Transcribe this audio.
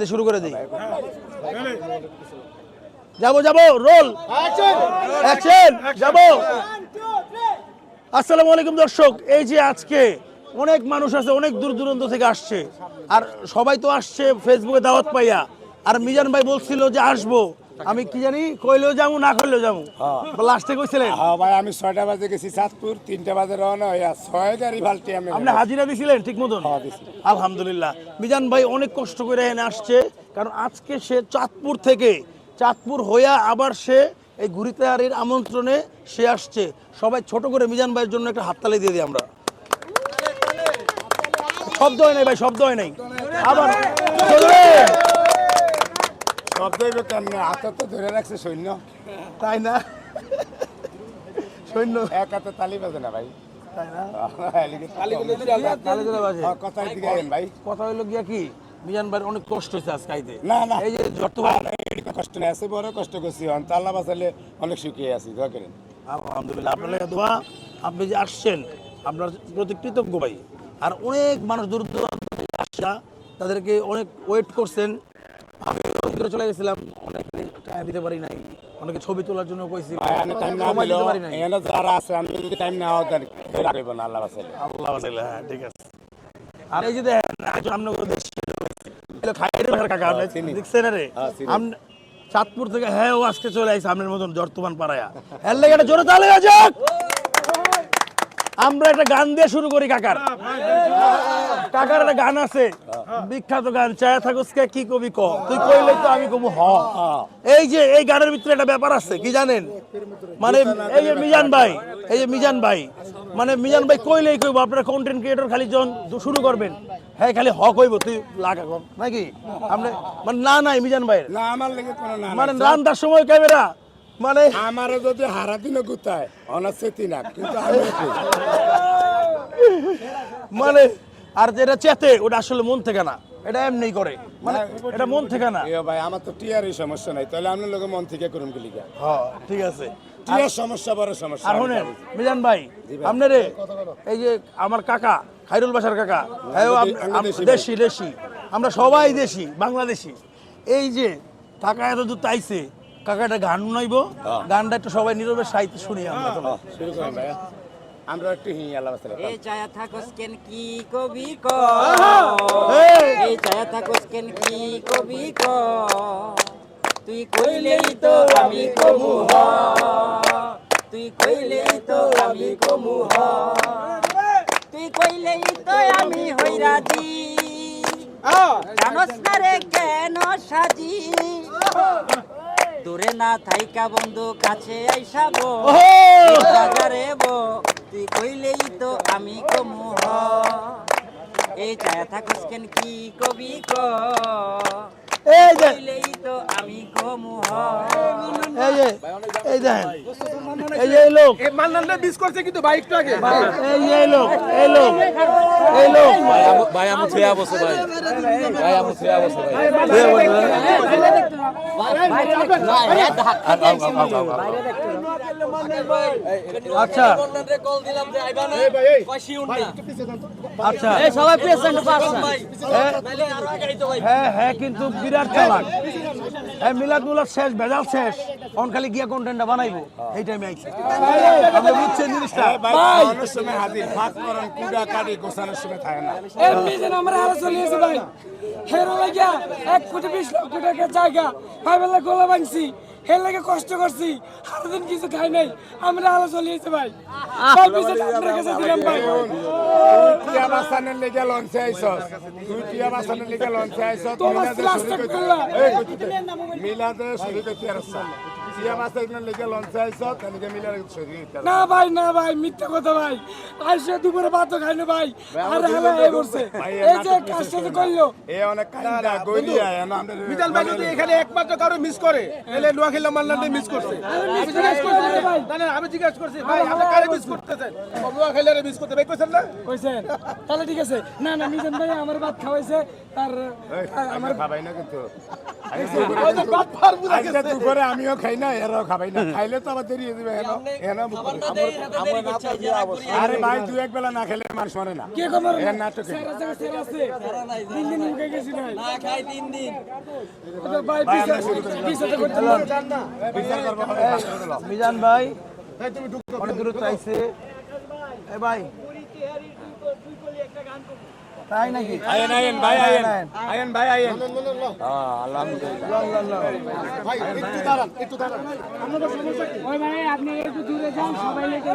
শুরু করে দিই যাবো রোল অ্যাকশন যাবো। আসসালামু আলাইকুম দর্শক, এই যে আজকে অনেক মানুষ আছে, অনেক দূর দূরান্ত থেকে আসছে, আর সবাই তো আসছে ফেসবুকে দাওয়াত পাইয়া। আর মিজান ভাই বলছিল যে আসবো, আমি কি জানি কইলেও যাবো না কইলেও যাবো, লাস্টে কইছিলেন। হ্যাঁ ভাই, আমি 6টা বাজে গেছি চাঁদপুর, 3টা বাজে রওনা হইয়া 6 গাড়ি বালতি আমি। আপনি হাজিরা দিছিলেন ঠিক মতন? আলহামদুলিল্লাহ। মিজান ভাই অনেক কষ্ট করে এনে আসছে, কারণ আজকে সে চাঁদপুর থেকে, চাঁদপুর হইয়া আবার সে এই ঘুরিতেহারির আমন্ত্রণে সে আসছে। সবাই ছোট করে মিজান ভাইয়ের জন্য একটা হাততালি দিয়ে দিই আমরা। শব্দ হয় নাই ভাই, শব্দ হয় নাই। আবার শব্দ হইবে কেমনে? হাতে তো ধরে রাখছে সৈন্য, তাই না? সৈন্য এক হাতে তালি বাজে না ভাই, তাই না? কথার দিকে আইন ভাই। কথা হইলো গিয়া কি, মিজান ভাইয়ের অনেক কষ্ট হয়েছে আজকে আইতে। না না, এই যে কষ্ট নেই, আছে বড় কষ্ট করছি, আল্লাহ বাঁচালে অনেক সুখী আছি, দোয়া করেন। আলহামদুলিল্লাহ, আপনার দোয়া। আপনি যে আসছেন, আপনার প্রতি কৃতজ্ঞ ভাই। আর অনেক মানুষ দূর দূরান্ত থেকে আসা, তাদেরকে অনেক ওয়েট করছেন। আমি ওদিকে চলে গেছিলাম, অনেক টাইম দিতে পারি নাই, অনেকে ছবি তোলার জন্য কইছি, সময় দিতে পারি নাই। যারা আছে আমি যদি টাইম না হওয়া রাখবো না, আল্লাহ বাঁচালে। আল্লাহ বাঁচাইলে, হ্যাঁ ঠিক আছে। আর এই যে দেখেন কাকা দেখছেন রে, চাঁদপুর থেকে, হ্যাঁ ও আজকে চলে আসছে আপনার মতন জর্তমান পাড়ায়া। এর লেগে একটা জোরে তালি হয়ে যাক। আমরা একটা গান দিয়ে শুরু করি। কাকার একটা গান আছে, বিখ্যাত গান, চায়া থাকুস কে কি কবি ক, তুই কইলেই তো আমি কবু হ। এই যে এই গানের ভিতরে একটা ব্যাপার আছে, কি জানেন? মানে এই যে মিজান ভাই, মানে মিজান ভাই কইলেই কইব। আপনারা কন্টেন্ট ক্রিয়েটর খালি যখন শুরু করবেন, হ্যাঁ খালি হ কইব, তুই লাগা কম নাকি আপনি, মানে না নাই মিজান ভাইয়ের না, আমার লেগে কোনো না, মানে রান্নার সময় ক্যামেরা, মানে আমারও যদি হারা দিনও গুতায় অনাসেতি না, কিন্তু আমি মানে আর যেটা চেতে ওটা আসলে মন থেকে না, এটা এমনি করে, মানে এটা মন থেকে না। ভাই আমার তো টিয়ারই সমস্যা নাই, তাহলে আপনার লোক মন থেকে করুন কি লিখা। হ্যাঁ ঠিক আছে, টিয়ার সমস্যা বড় সমস্যা। আর শুনেন মিজান ভাই, আপনারে এই যে আমার কাকা খাইরুল বাসার কাকা, দেশি, আমরা সবাই দেশি বাংলাদেশি। এই যে কাকা এত দূর আইছে, কাকা একটা গান শুনাইব, গানটা একটু সবাই নীরবে সাহিত্য শুনি আমরা। শুরু করেন ভাই, আমরা একটু হি আল্লাহ বাঁচালে। এই ছায়া থাকস কেন কি কবি ক, এই ছায়া থাকস কেন কি কবি ক, তুই কইলেই তো আমি কমু হ, তুই কইলেই তো আমি কমু হ, তুই কইলেই তো আমি হইরা দি, জানস না রে কেন সাজি, দূরে না থাইকা বন্ধু কাছে আইসাবো বাজারে বো, তুই কইলেই তো আমি কমু হ, এই ছায়া থাকস কেন কি কবি ক, কইলেই তো আমি কমু হ। এই দেখেন, এই যে লোক মান্নানটা মিস করছে কিন্তু বাইকটা আগে, এই লোক ভাই আমি ছুঁয়া বসে ভাই, আমি ছুঁয়া বসে ভাই। আচ্ছা আচ্ছা, সবাই পেশেন্ট পারছেন, হ্যাঁ কিন্তু বিরাট চালাক। মিলাদ মুলাদ শেষ, ভেজাল শেষ, অন খালি গিয়া কন্টেন্টটা বানাইবো, এই টাইমে আইছে। আপনি বুঝছেন জিনিসটা? অনেক সময় হাজির ফাঁক করেন, কুড়া কাটি গোছানোর সময় থাকে না। এমনি যেন আমরা আরো চলিয়েছি ভাই, হেরো লাগিয়া 1 কোটি 20 লক্ষ টাকার জায়গা ভাইবেলা গোলা ভাঙছি, হের লাগে কষ্ট করছি, সারাদিন কিছু খাই নাই, আমরা আলো চলিয়েছি ভাই। ভাই পিছনে আপনার কাছে দিলাম ভাই। টিয়া বাসানের লেগে লঞ্চে আইছস, তুই টিয়া বাসানের লেগে লঞ্চে আইছস, তোমার লাস্ট করলা মিলাদে শুরু করতে আর টিয়া বাসানের লেগে লঞ্চে আইছস, তাহলে মিলাদে শুরু করতে না ভাই মিথ্যা কথা ভাই, আইসে দুপুরে ভাতও খাই না ভাই, আর হেলা এই বলছে এই যে কাজটা যে করলো এ অনেক কান্দা গইলিয়া না। মিজান ভাই যদি এখানে একমাত্র কারো মিস করে, তাহলে নোয়াখালী মান্নানটা মিস করছে। আমি জিজ্ঞেস করছি ভাই, না আমি জিজ্ঞেস করছি ভাই, আপনি কারে মিস করতেছেন? নোয়াখালীরে মিস করতে ভাই কইছেন না? কইছেন, তাহলে ঠিক আছে। না মিজান ভাই আমার ভাত খাওয়াইছে, তার আমার খাবাই না কিন্তু আজকে দুপুরে আমিও খাই না এরাও খাবাই না খাইলে তো আবার দেরি হয়ে যাবে আরে ভাই দু এক বেলা না খেলে মানুষ মরে না কে খবর এর নাটক সেরা জায়গা সেরা আছে 3 দিন উঠে গেছি ভাই না খাই 3 দিন ভাই পিছাতে করতে না বিচার করবো মিজান ভাই অনেক দূর চাইছে এ ভাই তাই নাকি আয়েন আয়েন ভাই আয়েন আয়েন ভাই আয়েন আলহামদুলিল্লাহ ভাই একটু দাঁড়ান একটু দাঁড়ান ওই ভাই আপনি একটু দূরে যান সবাই লেগে